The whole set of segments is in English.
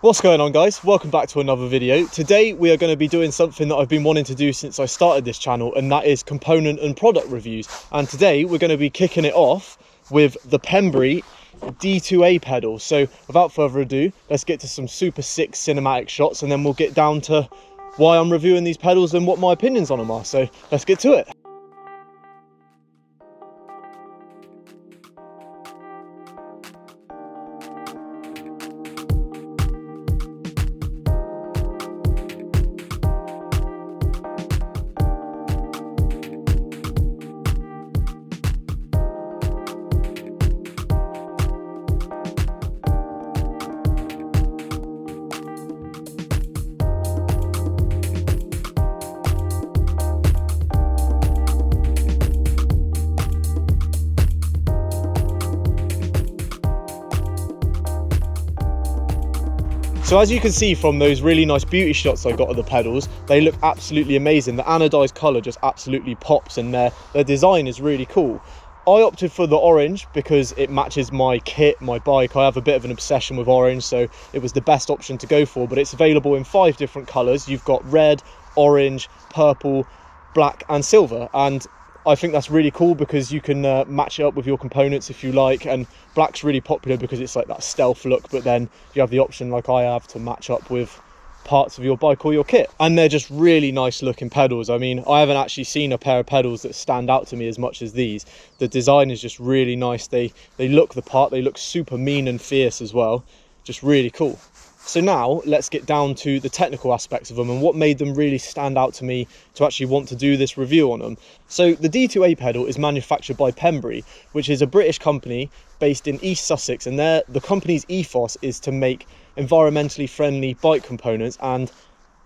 What's going on, guys? Welcome back to another video. Today we are going to be doing something that I've been wanting to do since I started this channel, and that is component and product reviews. And today we're going to be kicking it off with the Pembree D2A pedal. So without further ado, let's get to some super sick cinematic shots, and then we'll get down to why I'm reviewing these pedals and what my opinions on them are. So let's get to it. So as you can see from those really nice beauty shots I got of the pedals, they look absolutely amazing. The anodized colour just absolutely pops, and their design is really cool. I opted for the orange because it matches my kit, my bike. I have a bit of an obsession with orange, so it was the best option to go for, but it's available in 5 different colours. You've got red, orange, purple, black and silver, and I think that's really cool because you can match it up with your components if you like. And black's really popular because it's like that stealth look, but then you have the option, like I have, to match up with parts of your bike or your kit. And they're just really nice looking pedals. I mean, I haven't actually seen a pair of pedals that stand out to me as much as these. The design is just really nice. They look the part. They look super mean and fierce as well. Just really cool. So now let's get down to the technical aspects of them and what made them really stand out to me to actually want to do this review on them. So the D2A pedal is manufactured by Pembree, which is a British company based in East Sussex, and the company's ethos is to make environmentally friendly bike components, and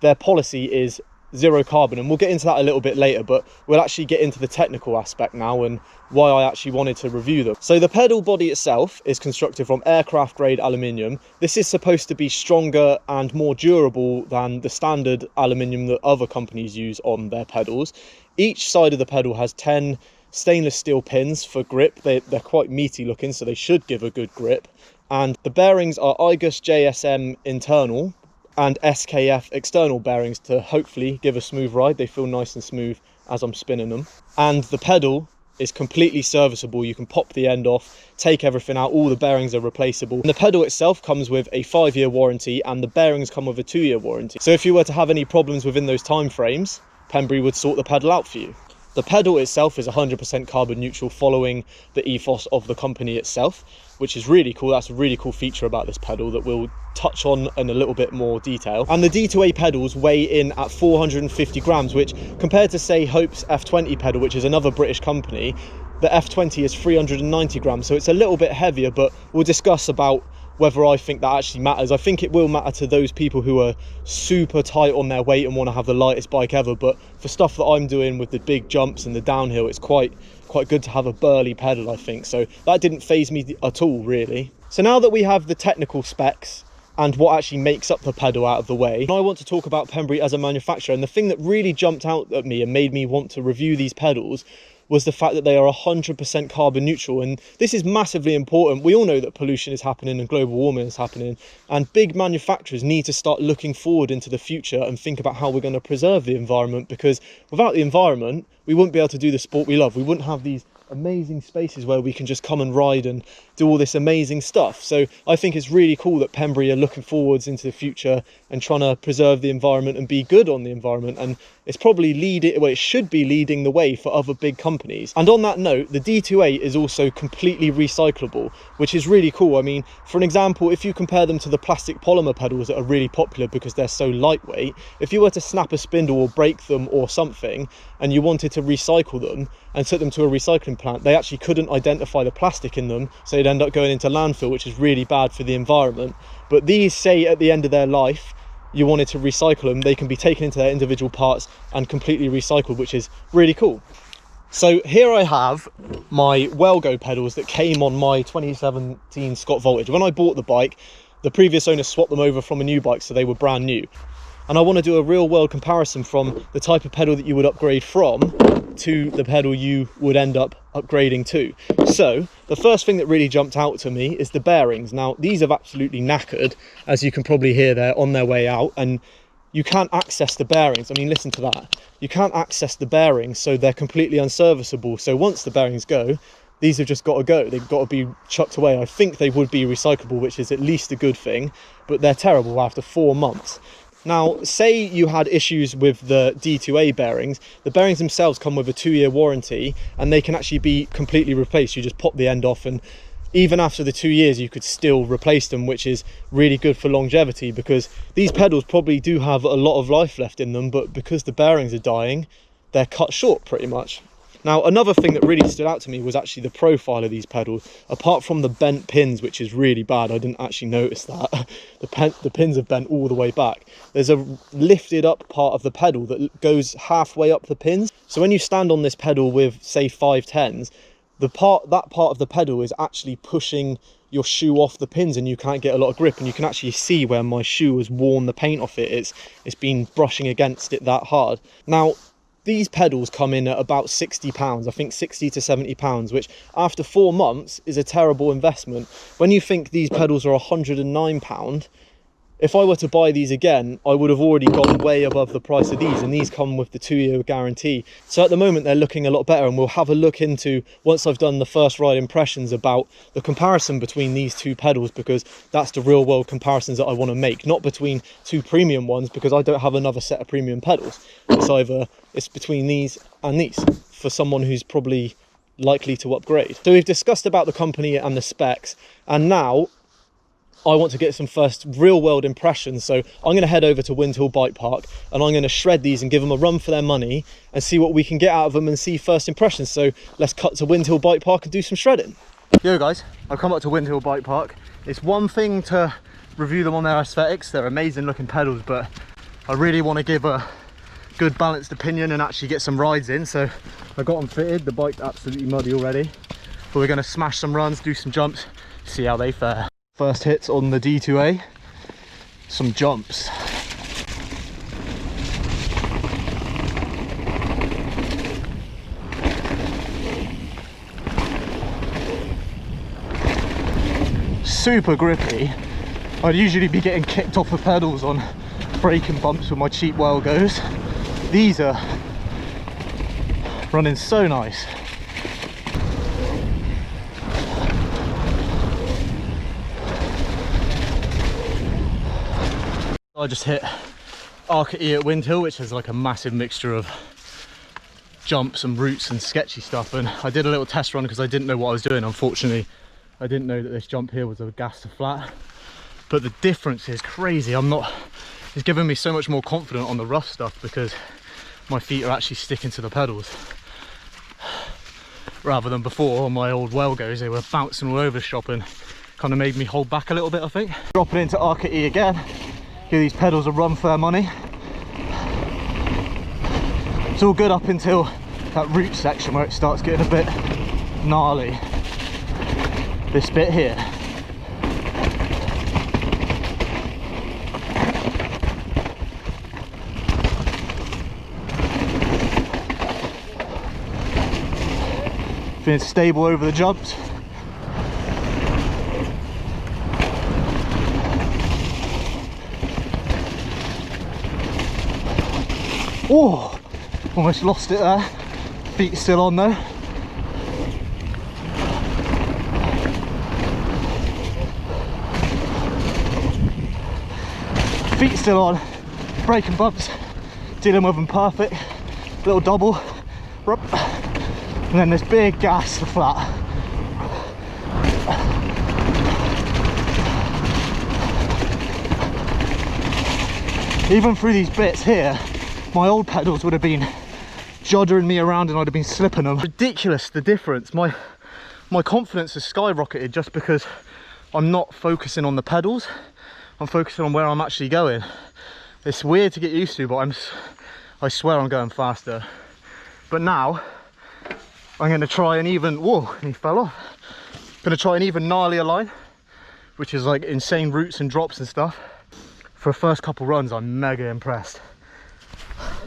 their policy is zero carbon, and we'll get into that a little bit later, but we'll actually get into the technical aspect now and why I actually wanted to review them. So the pedal body itself is constructed from aircraft grade aluminium. This is supposed to be stronger and more durable than the standard aluminium that other companies use on their pedals. Each side of the pedal has 10 stainless steel pins for grip. They're quite meaty looking, so they should give a good grip. And the bearings are IGUS JSM internal and SKF external bearings to hopefully give a smooth ride. They feel nice and smooth as I'm spinning them. And the pedal is completely serviceable. You can pop the end off, take everything out, all the bearings are replaceable. And the pedal itself comes with a 5-year warranty, and the bearings come with a 2-year warranty. So if you were to have any problems within those time frames, Pembree would sort the pedal out for you. The pedal itself is 100% carbon neutral, following the ethos of the company itself, which is really cool. That's a really cool feature about this pedal that we'll touch on in a little bit more detail. And the D2A pedals weigh in at 450 grams, which compared to, say, Hope's F20 pedal, which is another British company, the F20 is 390 grams. So it's a little bit heavier, but we'll discuss about whether I think that actually matters. I think it will matter to those people who are super tight on their weight and want to have the lightest bike ever, but for stuff that I'm doing with the big jumps and the downhill, it's quite good to have a burly pedal, I think. So that didn't faze me at all, really. So now that we have the technical specs and what actually makes up the pedal out of the way, I want to talk about Pembree as a manufacturer. And the thing that really jumped out at me and made me want to review these pedals was the fact that they are 100% carbon neutral. And this is massively important. We all know that pollution is happening and global warming is happening, and big manufacturers need to start looking forward into the future and think about how we're going to preserve the environment, because without the environment, we wouldn't be able to do the sport we love. We wouldn't have these amazing spaces where we can just come and ride and do all this amazing stuff. So I think it's really cool that Pembree are looking forwards into the future and trying to preserve the environment and be good on the environment, and it's probably it should be leading the way for other big companies. And on that note, the D2A is also completely recyclable, which is really cool. I mean, for an example, if you compare them to the plastic polymer pedals that are really popular because they're so lightweight, if you were to snap a spindle or break them or something and you wanted to recycle them and took them to a recycling plant, they actually couldn't identify the plastic in them, so they'd end up going into landfill, which is really bad for the environment. But these, say at the end of their life you wanted to recycle them, they can be taken into their individual parts and completely recycled, which is really cool. So here I have my Wellgo pedals that came on my 2017 Scott Voltage. When I bought the bike, the previous owner swapped them over from a new bike, so they were brand new. And I want to do a real world comparison from the type of pedal that you would upgrade from to the pedal you would end up upgrading to. So The first thing that really jumped out to me is the bearings. Now, these have absolutely knackered, as you can probably hear, they're on their way out, and you can't access the bearings. I mean, listen to that. You can't access the bearings, so they're completely unserviceable. So once the bearings go, these have just got to go. They've got to be chucked away. I think they would be recyclable, which is at least a good thing, but they're terrible after 4 months. Now, say you had issues with the D2A bearings. The bearings themselves come with a 2-year warranty, and they can actually be completely replaced. You just pop the end off, and even after the 2 years, you could still replace them, which is really good for longevity, because these pedals probably do have a lot of life left in them, but because the bearings are dying, they're cut short pretty much. Now, another thing that really stood out to me was actually the profile of these pedals. Apart from the bent pins, which is really bad, I didn't actually notice that. The pins have bent all the way back. There's a lifted up part of the pedal that goes halfway up the pins. So when you stand on this pedal with, say, 510s, that part of the pedal is actually pushing your shoe off the pins, and you can't get a lot of grip, and you can actually see where my shoe has worn the paint off it. It's been brushing against it that hard. Now, these pedals come in at about £60, I think 60 to 70 pounds, which after 4 months is a terrible investment. When you think these pedals are £109, if I were to buy these again, I would have already gone way above the price of these, and these come with the 2-year guarantee. So at the moment they're looking a lot better, and we'll have a look into, once I've done the first ride impressions, about the comparison between these two pedals, because that's the real world comparisons that I want to make, not between two premium ones, because I don't have another set of premium pedals. It's between these and these for someone who's probably likely to upgrade. So we've discussed about the company and the specs, and now I want to get some first real world impressions. So I'm going to head over to Windhill Bike Park, and I'm going to shred these and give them a run for their money and see what we can get out of them and see first impressions. So let's cut to Windhill Bike Park and do some shredding. Yo guys, I've come up to Windhill Bike Park. It's one thing to review them on their aesthetics, they're amazing looking pedals, but I really want to give a good balanced opinion and actually get some rides in. So I got them fitted, the bike's absolutely muddy already, but we're going to smash some runs, do some jumps, see how they fare. First hits on the D2A, some jumps. Super grippy. I'd usually be getting kicked off the pedals on braking bumps with my cheap well goes. These are running so nice. I just hit Arcady at Windhill, which is like a massive mixture of jumps and routes and sketchy stuff, and I did a little test run because I didn't know what I was doing. Unfortunately, I didn't know that this jump here was a gas to flat, but the difference is crazy. It's given me so much more confident on the rough stuff because my feet are actually sticking to the pedals, rather than before on my old well goes, they were bouncing all over the shop and kind of made me hold back a little bit, I think. Dropping into Arcady again. Give these pedals a run for their money. It's all good up until that root section where it starts getting a bit gnarly. This bit here. Feeling stable over the jumps. Oh, almost lost it there. Feet still on though. Feet still on. Braking bumps. Dealing with them perfect. Little double. And then this big gas to flat. Even through these bits here, my old pedals would have been juddering me around and I'd have been slipping them. Ridiculous, the difference. My confidence has skyrocketed just because I'm not focusing on the pedals. I'm focusing on where I'm actually going. It's weird to get used to, but I swear I'm going faster. But now I'm going to try an even, whoa, he fell off. Going to try an even gnarlier line, which is like insane roots and drops and stuff. For the first couple runs, I'm mega impressed.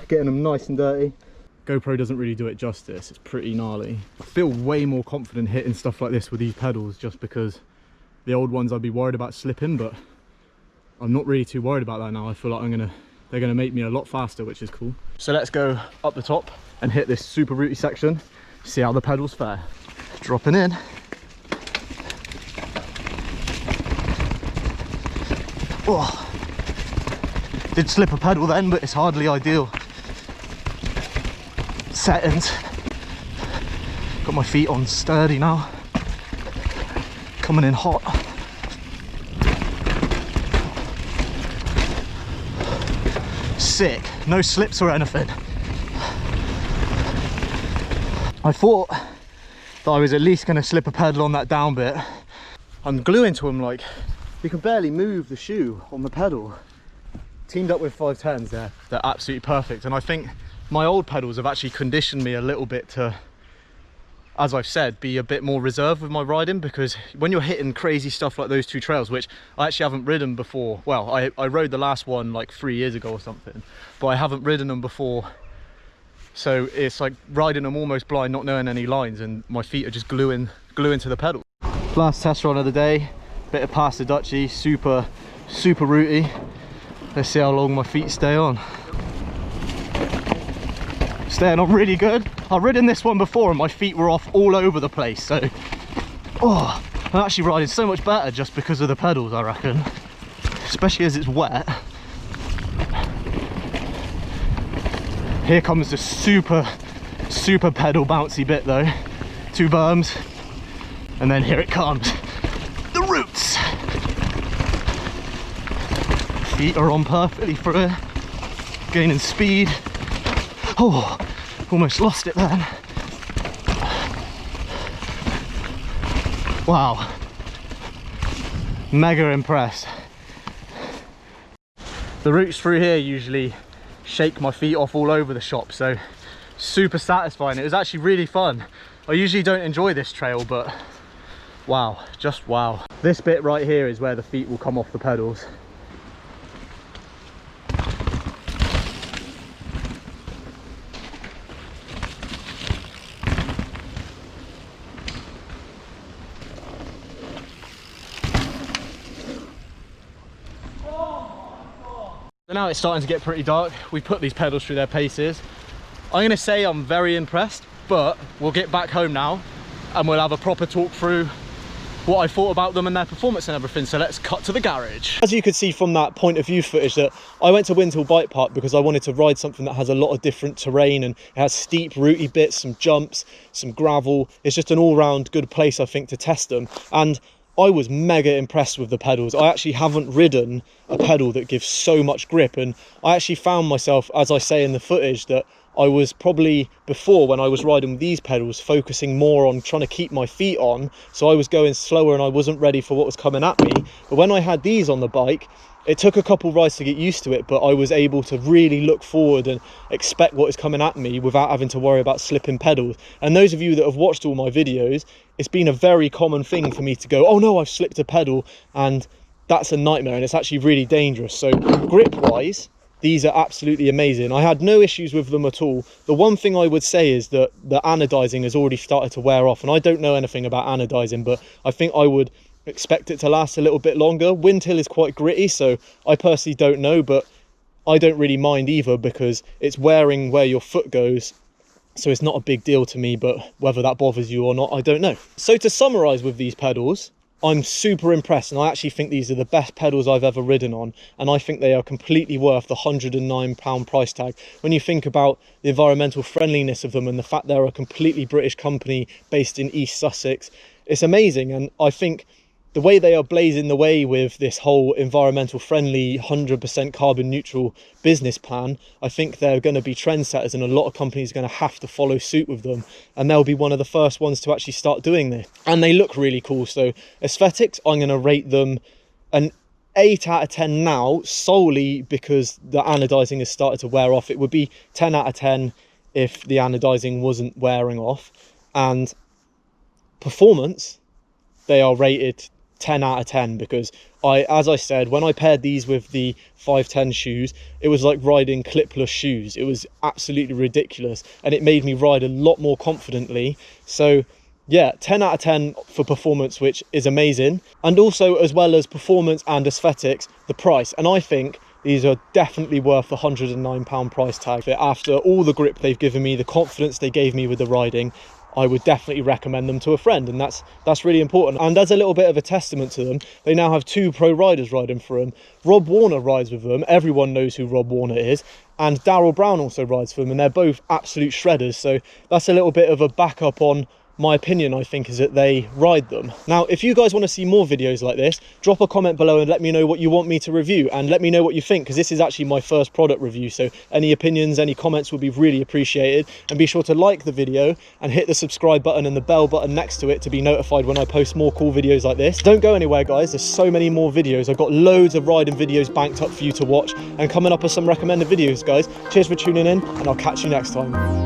Getting them nice and dirty. GoPro doesn't really do it justice. It's pretty gnarly. I feel way more confident hitting stuff like this with these pedals, just because the old ones I'd be worried about slipping, but I'm not really too worried about that now. I feel like they're gonna make me a lot faster, which is cool. So let's go up the top and hit this super rooty section, see how the pedals fare. Dropping in. Oh, did slip a pedal then, but it's hardly ideal settings. Got my feet on sturdy now, coming in hot. Sick, no slips or anything. I thought that I was at least going to slip a pedal on that down bit. I'm gluing to them, like, you can barely move the shoe on the pedal. Teamed up with 510s, they're absolutely perfect. And I think my old pedals have actually conditioned me a little bit to, as I've said, be a bit more reserved with my riding, because when you're hitting crazy stuff like those two trails, which I actually haven't ridden before, well, I rode the last one like 3 years ago or something, but I haven't ridden them before, so it's like riding them almost blind, not knowing any lines, and my feet are just gluing to the pedal. Last test run of the day, bit of past the Dutchie, super rooty. Let's see how long my feet stay on. Staying on really good. I've ridden this one before and my feet were off all over the place, so oh, I'm actually riding so much better just because of the pedals, I reckon, especially as it's wet. Here comes the super pedal bouncy bit though. 2 berms, and then here it comes, the roots. Feet are on perfectly for it, gaining speed. Oh, almost lost it then. Wow, mega impressed. The routes through here usually shake my feet off all over the shop, so super satisfying. It was actually really fun. I usually don't enjoy this trail, but wow, just wow. This bit right here is where the feet will come off the pedals. So now it's starting to get pretty dark. We put these pedals through their paces. I'm going to say I'm very impressed, but we'll get back home now and we'll have a proper talk through what I thought about them and their performance and everything. So let's cut to the garage. As you could see from that point of view footage, that I went to Windhill Bike Park because I wanted to ride something that has a lot of different terrain, and it has steep rooty bits, some jumps, some gravel. It's just an all-round good place, I think, to test them. And I was mega impressed with the pedals. I actually haven't ridden a pedal that gives so much grip, and I actually found myself, as I say in the footage, that I was probably, before when I was riding with these pedals, focusing more on trying to keep my feet on, so I was going slower and I wasn't ready for what was coming at me. But when I had these on the bike, it took a couple rides to get used to it, but I was able to really look forward and expect what is coming at me without having to worry about slipping pedals. And those of you that have watched all my videos, it's been a very common thing for me to go, oh no, I've slipped a pedal, and that's a nightmare, and it's actually really dangerous. So grip wise, these are absolutely amazing. I had no issues with them at all. The one thing I would say is that the anodizing has already started to wear off, and I don't know anything about anodizing, but I think I would expect it to last a little bit longer. Windhill is quite gritty, so I personally don't know, but I don't really mind either because it's wearing where your foot goes, so it's not a big deal to me, but whether that bothers you or not, I don't know. So to summarize with these pedals, I'm super impressed, and I actually think these are the best pedals I've ever ridden on, and I think they are completely worth the £109 price tag. When you think about the environmental friendliness of them and the fact they're a completely British company based in East Sussex, it's amazing. And I think the way they are blazing the way with this whole environmental friendly 100% carbon neutral business plan, I think they're going to be trendsetters, and a lot of companies are going to have to follow suit with them, and they'll be one of the first ones to actually start doing this. And they look really cool. So aesthetics, I'm going to rate them an 8 out of 10 now, solely because the anodizing has started to wear off. It would be 10 out of 10 if the anodizing wasn't wearing off. And performance, they are rated 10 out of 10, because as I said, when I paired these with the 510 shoes, it was like riding clipless shoes. It was absolutely ridiculous, and it made me ride a lot more confidently. So yeah, 10 out of 10 for performance, which is amazing. And also, as well as performance and aesthetics, the price. And I think these are definitely worth the £109 price tag. After all the grip they've given me, the confidence they gave me with the riding, I would definitely recommend them to a friend, and that's really important. And as a little bit of a testament to them, they now have 2 pro riders riding for them. Rob Warner rides with them. Everyone knows who Rob Warner is. And Darryl Brown also rides for them, and they're both absolute shredders. So that's a little bit of a backup on my opinion, I think, is that they ride them. Now, if you guys want to see more videos like this, drop a comment below and let me know what you want me to review, and let me know what you think, because this is actually my first product review. So any opinions, any comments would be really appreciated. And be sure to like the video and hit the subscribe button and the bell button next to it to be notified when I post more cool videos like this. Don't go anywhere, guys. There's so many more videos. I've got loads of riding videos banked up for you to watch, and coming up are some recommended videos, guys. Cheers for tuning in, and I'll catch you next time.